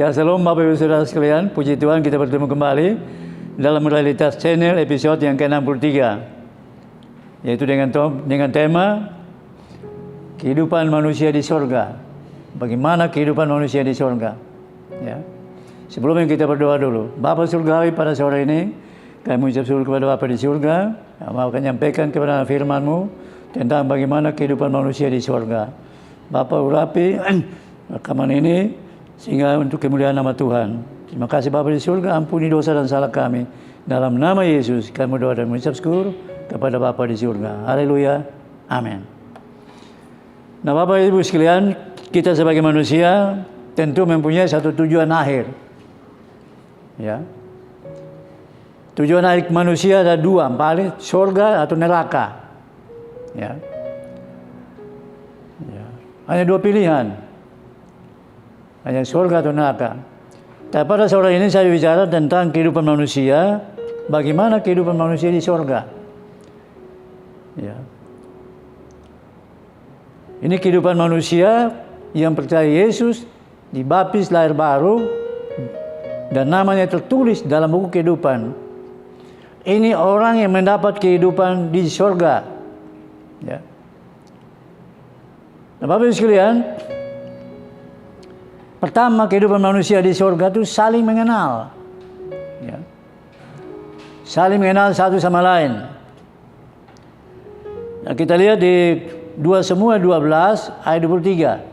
Ya, shalom Bapak Ibu Saudara sekalian. Puji Tuhan kita bertemu kembali dalam Realitas Channel episode yang ke-63. Yaitu dengan tema kehidupan manusia di surga. Bagaimana kehidupan manusia di surga? Ya. Sebelumnya kita berdoa dulu. Bapa surgawi, pada sore ini kami mengucap syukur kepada Bapa di surga. Mau akan nyampaikan kepada firman-Mu tentang bagaimana kehidupan manusia di surga. Bapa urapi rekaman ini sehingga untuk kemuliaan nama Tuhan. Terima kasih Bapa di surga, ampuni dosa dan salah kami. Dalam nama Yesus kami berdoa dan mengucap syukur kepada Bapa di surga. Haleluya. Amin. Nah Bapak Ibu sekalian, kita sebagai manusia tentu mempunyai satu tujuan akhir. Ya. Tujuan akhir manusia ada dua, paling surga atau neraka. Ya. Hanya dua pilihan. Hanya surga atau neraka. Tapi pada sore ini saya bicara tentang kehidupan manusia. Bagaimana kehidupan manusia di surga. Ya. Ini kehidupan manusia yang percaya Yesus, dibaptis lahir baru, dan namanya tertulis dalam buku kehidupan. Ini orang yang mendapat kehidupan di surga. Ya. Nah, Bapak Ibu sekalian, pertama kehidupan manusia di surga itu saling mengenal. Ya. Saling mengenal satu sama lain. Nah, kita lihat di 2 Samuel 12 ayat 23.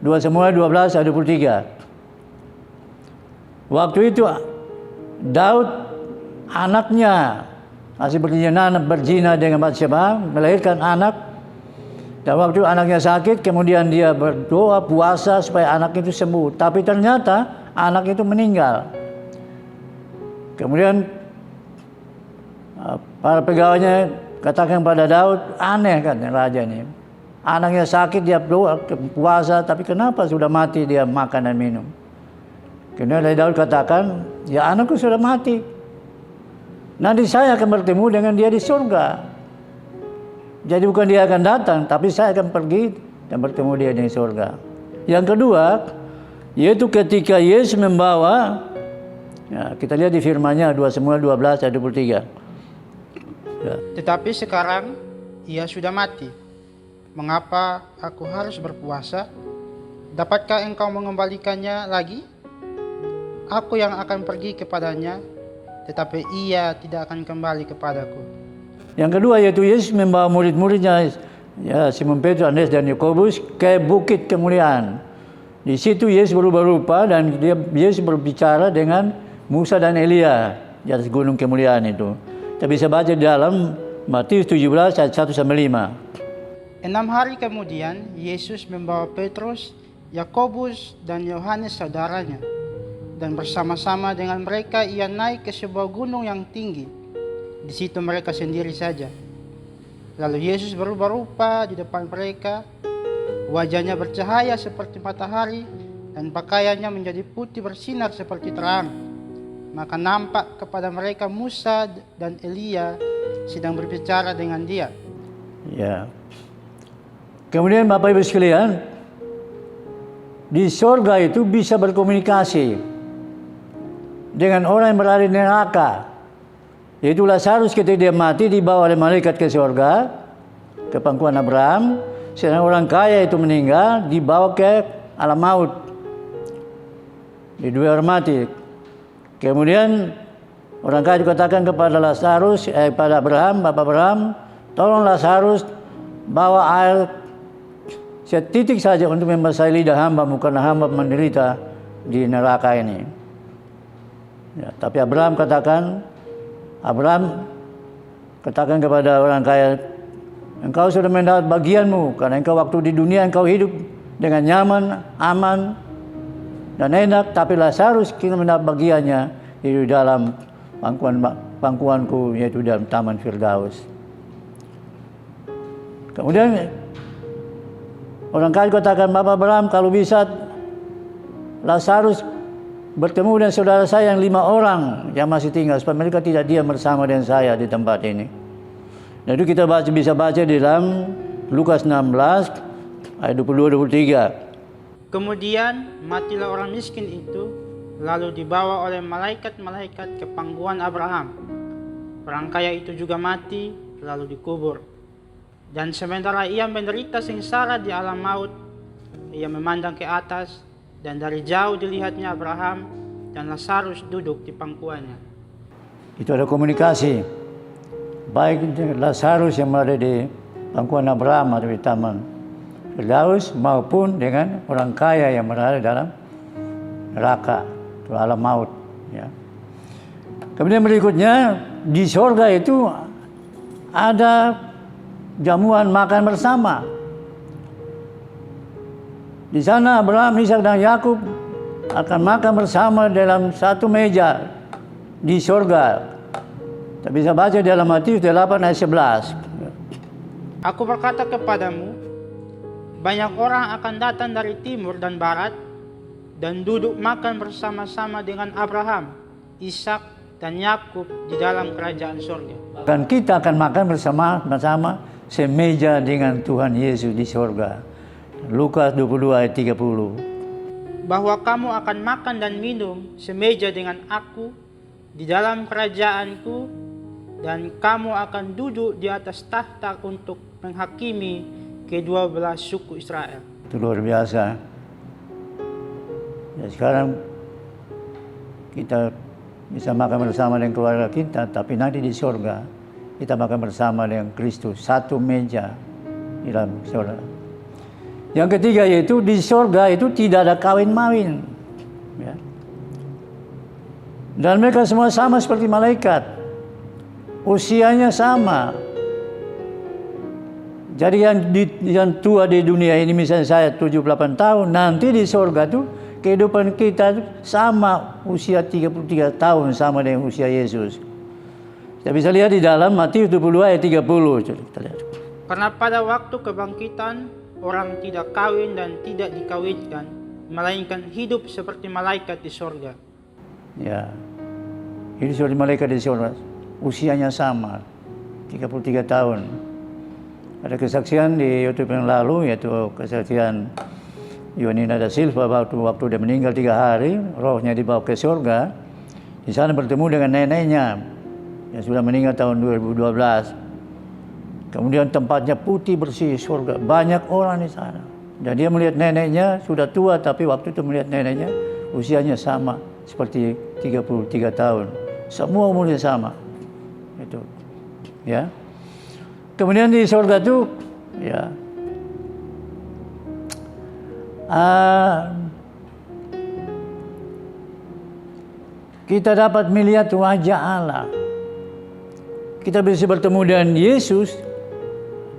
2 Samuel 12 ayat 23. Waktu itu Daud anaknya masih berzina dengan Batsyeba, melahirkan anak. Dan waktu anaknya sakit, kemudian dia berdoa, puasa supaya anak itu sembuh. Tapi ternyata anak itu meninggal. Kemudian para pegawainya katakan pada Daud, aneh kan raja ini. Anaknya sakit, dia berdoa, puasa, tapi kenapa sudah mati dia makan dan minum? Kemudian Daud katakan, ya anakku sudah mati. Nanti saya akan bertemu dengan dia di surga. Jadi bukan dia akan datang, tapi saya akan pergi dan bertemu dia di surga. Yang kedua, yaitu ketika Yesus membawa, ya, kita lihat di firman-Nya 2 Samuel 12 ayat 23. Ya. Tetapi sekarang ia sudah mati. Mengapa aku harus berpuasa? Dapatkah engkau mengembalikannya lagi? Aku yang akan pergi kepadanya, tetapi ia tidak akan kembali kepadaku. Yang kedua yaitu Yesus membawa murid-muridnya, ya, Simon Petrus, Andreas dan Yakobus ke bukit kemuliaan. Di situ Yesus berubah rupa dan Yesus berbicara dengan Musa dan Elia di atas gunung kemuliaan itu. Kita bisa baca di dalam Matius 17 ayat 1 sampai 5. 6 hari kemudian Yesus membawa Petrus, Yakobus dan Yohanes saudaranya, dan bersama-sama dengan mereka ia naik ke sebuah gunung yang tinggi. Di situ mereka sendiri saja. Lalu Yesus berubah rupa di depan mereka. Wajahnya bercahaya seperti matahari dan pakaiannya menjadi putih bersinar seperti terang. Maka nampak kepada mereka Musa dan Elia sedang berbicara dengan dia. Ya. Kemudian Bapak Ibu sekalian, di surga itu bisa berkomunikasi dengan orang yang berada di neraka. Yaitu Lazarus ketika dia mati dibawa oleh malaikat ke surga, ke pangkuan Abraham. Sedangkan orang kaya itu meninggal dibawa ke alam maut, di dua orang mati. Kemudian orang kaya dikatakan kepada Lazarus, pada Abraham, Bapak Abraham, tolong Lazarus bawa air setitik saja untuk membasahi lidah hamba, karena hamba menderita di neraka ini. Ya, tapi Abraham katakan kepada orang kaya, engkau sudah mendapat bagianmu, karena engkau waktu di dunia engkau hidup dengan nyaman, aman, dan enak. Tapi Lazarus kini mendapat bagiannya hidup dalam pangkuanku, yaitu dalam taman Firdaus. Kemudian orang kaya katakan, Bapak Abraham, kalau bisa Lazarus bertemu dengan saudara saya yang 5 orang yang masih tinggal, supaya mereka tidak diam bersama dengan saya di tempat ini. Dan itu kita bisa baca di dalam Lukas 16 ayat 22-23. Kemudian matilah orang miskin itu, lalu dibawa oleh malaikat-malaikat ke pangkuan Abraham. Orang kaya itu juga mati, lalu dikubur. Dan sementara ia menderita sengsara di alam maut, ia memandang ke atas, dan dari jauh dilihatnya Abraham dan Lazarus duduk di pangkuannya. Itu ada komunikasi. Baik Lazarus yang berada di pangkuan Abraham atau di taman Firdaus maupun dengan orang kaya yang berada dalam neraka atau alam maut. Ya. Kemudian berikutnya di sorga itu ada jamuan makan bersama. Di sana Abraham, Ishak dan Yakub akan makan bersama dalam satu meja di sorga. Kita bisa baca dalam Matius 8 ayat 11. Aku berkata kepadamu, banyak orang akan datang dari timur dan barat dan duduk makan bersama-sama dengan Abraham, Ishak, dan Yakub di dalam kerajaan surga. Dan kita akan makan bersama-sama semeja dengan Tuhan Yesus di surga. Lukas 22 ayat 30. Bahwa kamu akan makan dan minum semeja dengan aku di dalam kerajaanku, dan kamu akan duduk di atas tahta untuk menghakimi kedua belah suku Israel. Itu luar biasa. Ya, sekarang kita bisa makan bersama dengan keluarga kita, tapi nanti di surga kita makan bersama dengan Kristus, satu meja di dalam surga. Yang ketiga yaitu di surga itu tidak ada kawin-mawin. Ya. Dan mereka semua sama seperti malaikat. Usianya sama. Jadi yang tua di dunia ini, misalnya saya 78 tahun, nanti di surga tuh kehidupan kita sama, usia 33 tahun sama dengan usia Yesus. Kita bisa lihat di dalam Matius 22 ayat 30. Kita lihat. Karena pada waktu kebangkitan, orang tidak kawin dan tidak dikawinkan, melainkan hidup seperti malaikat di surga. Ya, hidup seperti malaikat di surga. Usianya sama, 33 tahun. Ada kesaksian di YouTube yang lalu, yaitu kesaksian Yonina da Silva waktu dia meninggal 3 hari, rohnya dibawa ke surga. Di sana bertemu dengan neneknya yang sudah meninggal tahun 2012. Kemudian tempatnya putih bersih surga, banyak orang di sana. Dan dia melihat neneknya sudah tua, tapi waktu itu melihat neneknya usianya sama seperti 33 tahun. Semua umurnya sama. Itu. Ya. Kemudian di surga itu ya kita dapat melihat wajah Allah. Kita bisa bertemu dengan Yesus,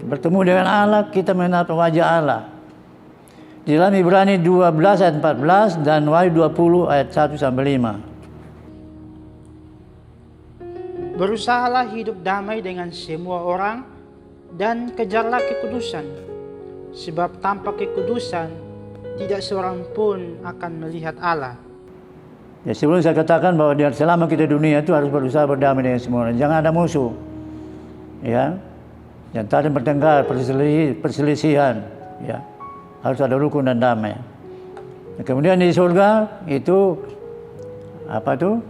bertemu dengan Allah, kita melihat wajah Allah. Di dalam Ibrani 12 ayat 14 dan Wahyu 20 ayat 1 sampai 5. Berusahalah hidup damai dengan semua orang dan kejarlah kekudusan, sebab tanpa kekudusan tidak seorang pun akan melihat Allah. Ya, sebelum saya katakan bahwa selama kita dunia itu harus berusaha berdamai dengan semua orang. Jangan ada musuh. Ya. Jangan ada bertengkar, perselisihan. Ya. Harus ada rukun dan damai. Nah, kemudian di surga itu apa tuh?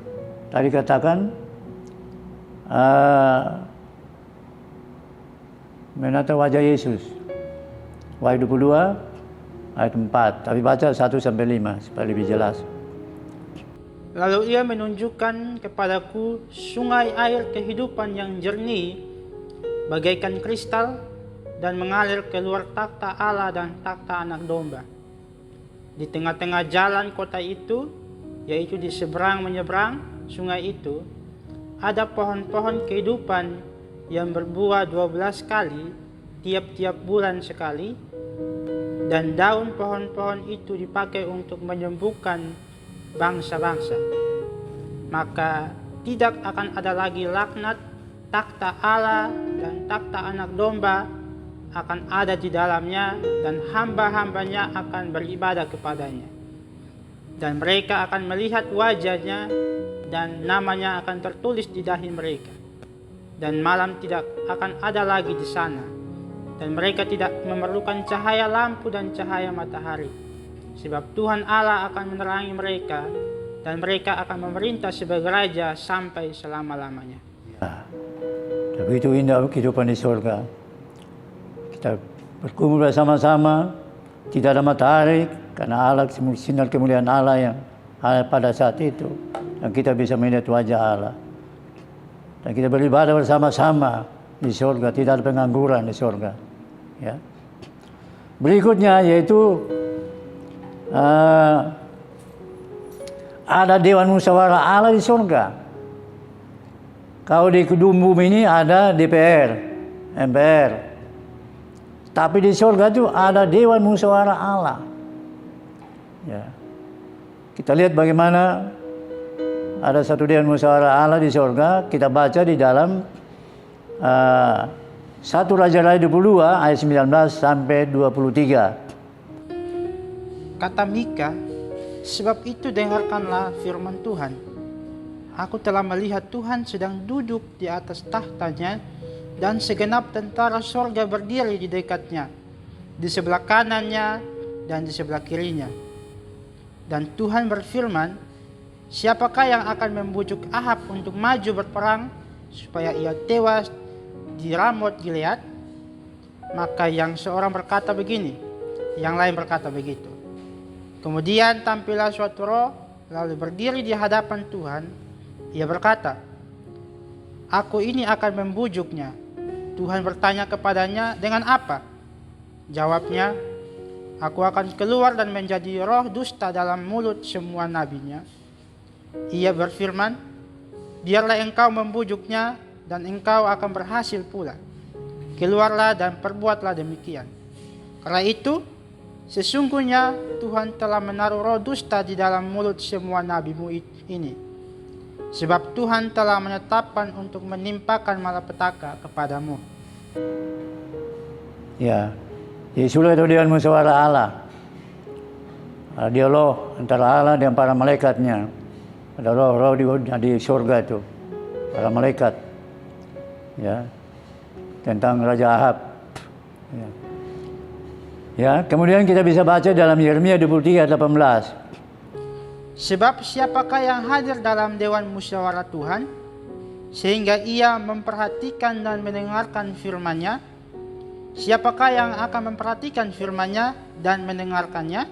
Tadi katakan menatap wajah Yesus. Wahyu 22 ayat 4. Tapi baca 1 sampai 5 supaya lebih jelas. Lalu ia menunjukkan kepadaku sungai air kehidupan yang jernih bagaikan kristal dan mengalir keluar takhta Allah dan takhta Anak Domba. Di tengah-tengah jalan kota itu, yaitu di seberang menyeberang sungai itu, ada pohon-pohon kehidupan yang berbuah 12 kali tiap-tiap bulan sekali, dan daun pohon-pohon itu dipakai untuk menyembuhkan bangsa-bangsa. Maka tidak akan ada lagi laknat. Takhta Allah dan takhta Anak Domba akan ada di dalamnya, dan hamba-hambanya akan beribadah kepadanya. Dan mereka akan melihat wajahnya, dan namanya akan tertulis di dahi mereka. Dan malam tidak akan ada lagi di sana. Dan mereka tidak memerlukan cahaya lampu dan cahaya matahari, sebab Tuhan Allah akan menerangi mereka, dan mereka akan memerintah sebagai raja sampai selama-lamanya. Ya, begitu indah kehidupan di surga. Kita berkumpul bersama-sama, tidak ada matahari, karena Allah, sinar kemuliaan Allah yang ada pada saat itu. Dan kita bisa melihat wajah Allah. Dan kita beribadah bersama-sama di surga, tidak ada pengangguran di surga. Ya. Berikutnya yaitu ada Dewan Musyawarah Allah di surga. Kalau di kedua bumi ini ada DPR, MPR. Tapi di surga itu ada Dewan Musyawarah Allah. Ya. Kita lihat bagaimana ada satu Dewan Musyawarah Allah di surga. Kita baca di dalam 1 Raja-Raja 22 ayat 19 sampai 23. Kata Mika, sebab itu dengarkanlah firman Tuhan. Aku telah melihat Tuhan sedang duduk di atas tahtanya, dan segenap tentara sorga berdiri di dekatnya, di sebelah kanannya dan di sebelah kirinya. Dan Tuhan berfirman, siapakah yang akan membujuk Ahab untuk maju berperang, supaya ia tewas di Ramot Gilead? Maka yang seorang berkata begini, yang lain berkata begitu. Kemudian tampillah suatu roh, lalu berdiri di hadapan Tuhan. Ia berkata, aku ini akan membujuknya. Tuhan bertanya kepadanya, dengan apa? Jawabnya, aku akan keluar dan menjadi roh dusta dalam mulut semua nabinya. Ia berfirman, biarlah engkau membujuknya, dan engkau akan berhasil pula. Keluarlah dan perbuatlah demikian. Karena itu, sesungguhnya Tuhan telah menaruh roh dusta di dalam mulut semua nabimu ini. Sebab Tuhan telah menetapkan untuk menimpakan malapetaka kepadamu. Ya, isulah itu Dewan Musyawarah Allah. Ada dialog antara Allah dan para malaikatnya. Ada roh-roh di surga itu, para malaikat. Ya, tentang Raja Ahab. Ya, kemudian kita bisa baca dalam Yeremia 23:18. Sebab siapakah yang hadir dalam Dewan Musyawarah Tuhan, sehingga ia memperhatikan dan mendengarkan firman-Nya? Siapakah yang akan memperhatikan firman-Nya dan mendengarkannya?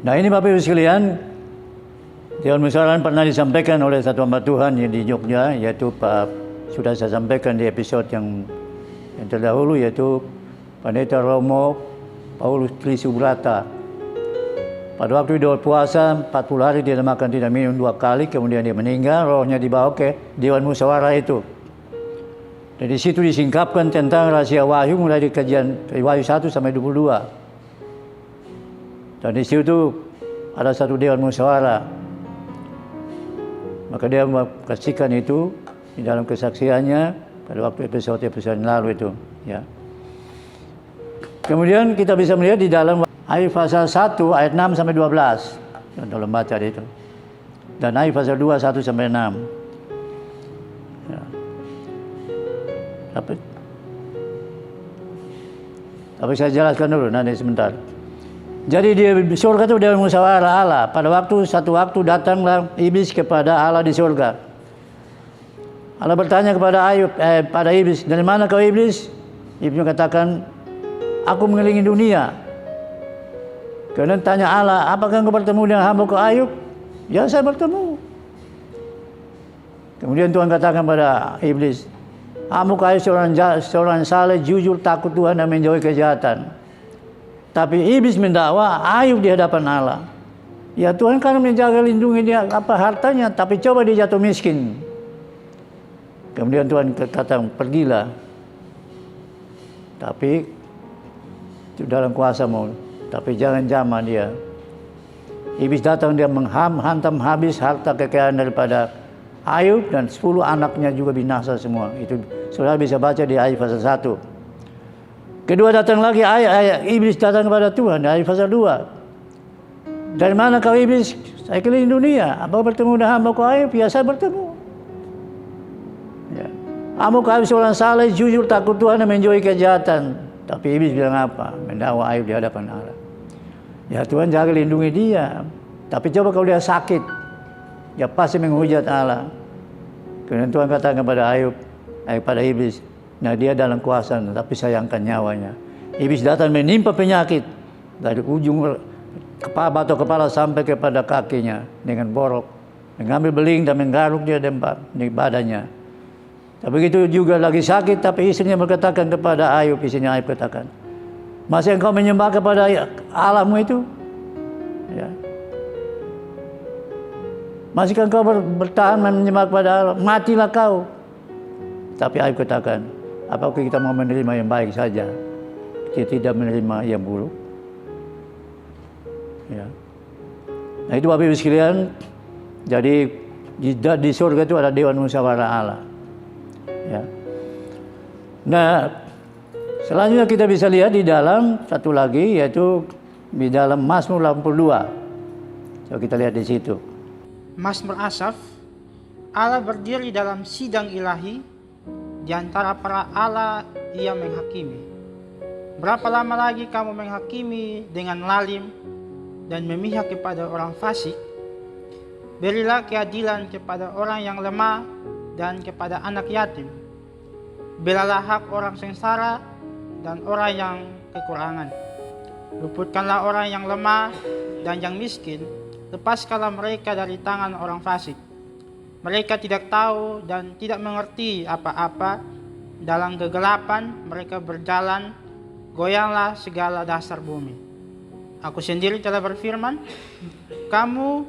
Nah, ini Bapak Ibu sekalian, Dewan Musyawarah pernah disampaikan oleh satu hamba Tuhan yang di Jogja, yaitu sudah saya sampaikan di episode yang terdahulu, yaitu Pendeta Romo Paulus Trisubrata. Pada waktu Idul Puasa 40 hari dia makan tidak minum 2 kali, kemudian dia meninggal, rohnya dibawa ke Dewan Musyawarah itu. Dan di situ disingkapkan tentang rahasia wahyu mulai di kajian Wahyu 1 sampai 22. Dan di situ ada satu Dewan Musyawarah. Maka dia menyaksikan itu di dalam kesaksiannya pada waktu episode yang lalu itu, ya. Kemudian kita bisa melihat di dalam ayat pasal 1 ayat 6 sampai 12. Tolong baca itu. Dan ayat pasal 2 1 sampai 6. Ya. Tapi saya jelaskan dulu nanti sebentar. Jadi di surga itu Dewan Musyawarah Allah. Satu waktu datanglah iblis kepada Allah di surga. Allah bertanya pada iblis, dari mana kau iblis? Iblis katakan, aku mengelilingi dunia. Kemudian tanya Allah, apakah engkau bertemu dengan hamba-Ku Ayub? Ya, saya bertemu. Kemudian Tuhan katakan pada iblis, hamba-Ku Ayub seorang saleh, jujur, takut Tuhan dan menjauhi kejahatan. Tapi iblis mendakwa Ayub di hadapan Allah. Ya, Tuhan kan menjaga lindungi dia hartanya, tapi coba dia jatuh miskin. Kemudian Tuhan katakan, pergilah. Tapi itu dalam kuasa-Mu. Tapi jangan jamah dia. Iblis datang, dia menghantam habis harta kekayaan daripada Ayub, dan 10 anaknya juga binasa semua. Itu saudara bisa baca di ayat pasal 1. Kedua datang lagi iblis datang kepada Tuhan di ayat pasal 2. Dari mana kau iblis? Saya keliling dunia. Apa bertemu dengan hamba-Ku Ayub? Ya, saya bertemu. Ya. Hamba-Ku Ayub seorang saleh, jujur, takut Tuhan dan menjauhi kejahatan. Tapi iblis bilang apa? Mendakwa Ayub di hadapan Allah. Ya Tuhan jaga lindungi dia. Tapi coba kalau dia sakit, dia pasti menghujat Allah. Kemudian Tuhan katakan kepada Ayub, pada iblis, nah dia dalam kuasa, tapi sayangkan nyawanya. Iblis datang menimpa penyakit dari ujung batok kepala sampai kepada kakinya dengan borok, mengambil beling dan menggaruk dia di badannya. Tapi begitu juga lagi sakit, tapi istrinya berkatakan kepada Ayub, istrinya Ayub katakan, masih engkau menyembah kepada Allahmu itu? Ya. Masihkah engkau bertahan menyembah kepada Allah? Matilah kau. Tapi Ayub katakan, apakah kita mau menerima yang baik saja? Kita tidak menerima yang buruk. Ya. Nah itu Bapak Ibu sekalian. Jadi di surga itu ada Dewan Musyawarah Allah. Ya. Nah selanjutnya kita bisa lihat di dalam satu lagi, yaitu di dalam Mazmur 82. Coba kita lihat di situ. Mazmur Asaf, Allah berdiri dalam sidang ilahi, di antara para Allah ia menghakimi. Berapa lama lagi kamu menghakimi dengan lalim dan memihak kepada orang fasik? Berilah keadilan kepada orang yang lemah dan kepada anak yatim. Belalah hak orang sengsara dan orang yang kekurangan. Luputkanlah orang yang lemah dan yang miskin. Lepaskanlah mereka dari tangan orang fasik. Mereka tidak tahu dan tidak mengerti apa-apa. Dalam kegelapan mereka berjalan, goyanglah segala dasar bumi. Aku sendiri telah berfirman, kamu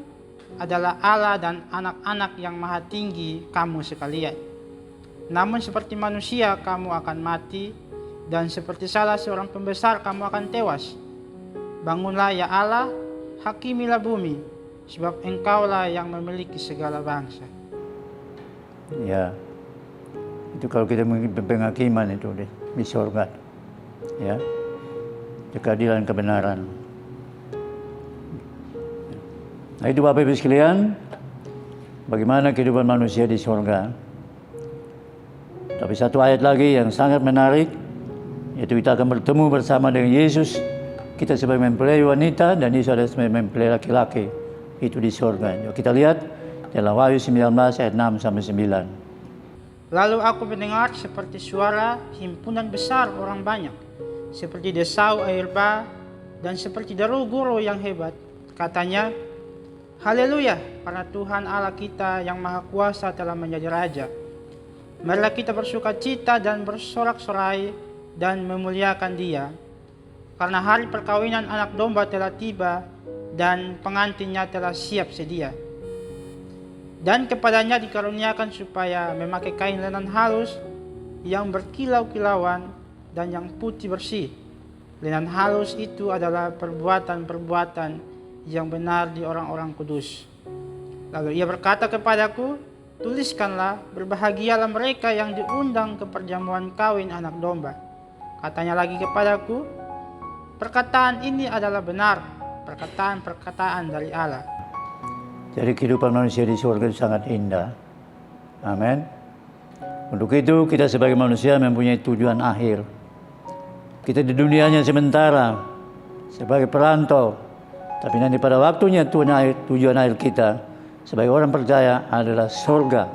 adalah Allah dan anak-anak yang maha tinggi kamu sekalian. Namun seperti manusia kamu akan mati, dan seperti salah seorang pembesar kamu akan tewas. Bangunlah ya Allah, hakimilah bumi, sebab engkaulah yang memiliki segala bangsa. Ya, itu kalau kita mengikuti penghakiman itu di surga, ya, keadilan kebenaran. Nah itu Bapak Ibu sekalian, bagaimana kehidupan manusia di surga. Tapi satu ayat lagi yang sangat menarik, yaitu kita akan bertemu bersama dengan Yesus. Kita sebagai mempelai wanita dan Yesus adalah sebagai mempelai laki-laki. Itu di surga. Yuk kita lihat dalam Wahyu 19 ayat 6 sampai 9. Lalu aku mendengar seperti suara himpunan besar orang banyak, seperti desau air bah dan seperti deru guru yang hebat. Katanya, haleluya, karena Tuhan Allah kita yang maha kuasa telah menjadi Raja. Marilah kita bersuka cita dan bersorak-sorai dan memuliakan Dia. Karena hari perkawinan anak domba telah tiba dan pengantinnya telah siap sedia. Dan kepadanya dikaruniakan supaya memakai kain lenan halus yang berkilau-kilauan dan yang putih bersih. Lenan halus itu adalah perbuatan-perbuatan yang benar di orang-orang kudus. Lalu ia berkata kepadaku, tuliskanlah, berbahagialah mereka yang diundang ke perjamuan kawin anak domba. Katanya lagi kepadaku, perkataan ini adalah benar, perkataan-perkataan dari Allah. Jadi kehidupan manusia di surga itu sangat indah. Amin. Untuk itu kita sebagai manusia mempunyai tujuan akhir. Kita di dunianya sementara sebagai perantau, tapi nanti pada waktunya tujuan akhir kita sebagai orang percaya adalah surga.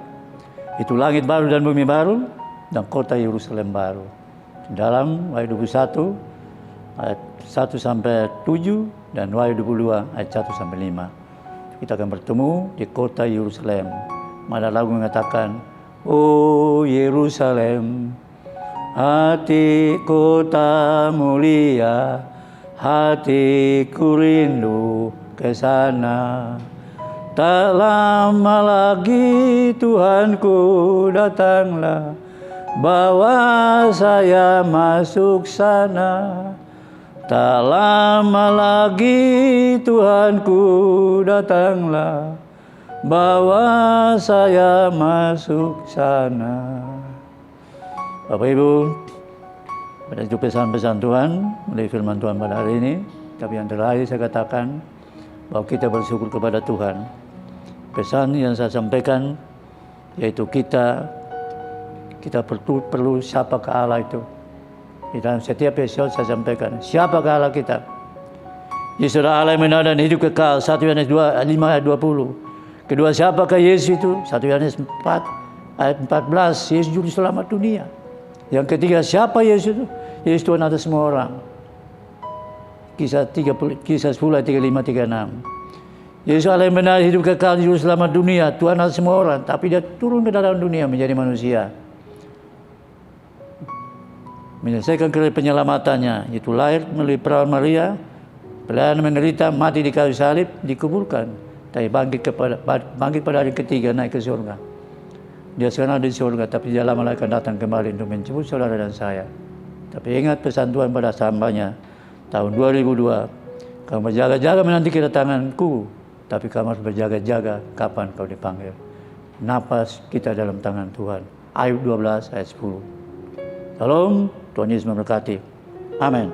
Itu langit baru dan bumi baru dan kota Yerusalem baru. Dalam Wahyu 21 ayat 1 sampai 7 dan Wahyu 22 ayat 1 sampai 5. Kita akan bertemu di kota Yerusalem. Mana lagu mengatakan, oh Yerusalem, hati kota mulia, hatiku rindu ke sana. Tak lama lagi Tuhanku datanglah, bawa saya masuk sana. Tak lama lagi Tuhanku datanglah, bawa saya masuk sana. Bapak Ibu, pada itu pesan-pesan Tuhan melalui firman Tuhan pada hari ini. Tapi yang terakhir saya katakan bahwa kita bersyukur kepada Tuhan. Pesan yang saya sampaikan yaitu kita perlu siapa ke Allah itu. Di dalam setiap episode saya sampaikan, siapakah Allah kita? Yesus adalah Allah yang benar dan hidup kekal. 1 Yohanes 5 ayat 20. Kedua, siapakah Yesus itu? 1 Yohanes 4 ayat 14. Yesus juru selamat dunia. Yang ketiga, siapa Yesus itu? Yesus Tuhan atas semua orang. Kisah 10 ayat 35 36. Yesus Allah yang benar, hidup kekal, juru selamat dunia, Tuhan atas semua orang. Tapi dia turun ke dalam dunia menjadi manusia, menyelesaikan kerja penyelamatannya, yaitu lahir melalui perawan Maria, pelayanan menderita, mati di kayu salib, dikuburkan, tapi bangkit pada hari ketiga, naik ke surga. Dia sekarang ada di surga, tapi dia lama lagi akan datang kembali untuk menjemput saudara dan saya. Tapi ingat pesan Tuhan pada hambanya tahun 2002, kamu berjaga-jaga menanti kedatanganku, tapi kamu harus berjaga-jaga kapan kau dipanggil. Napas kita dalam tangan Tuhan. Ayub 12 ayat 10. Salam, Tuhan Yesus memberkati. Amin.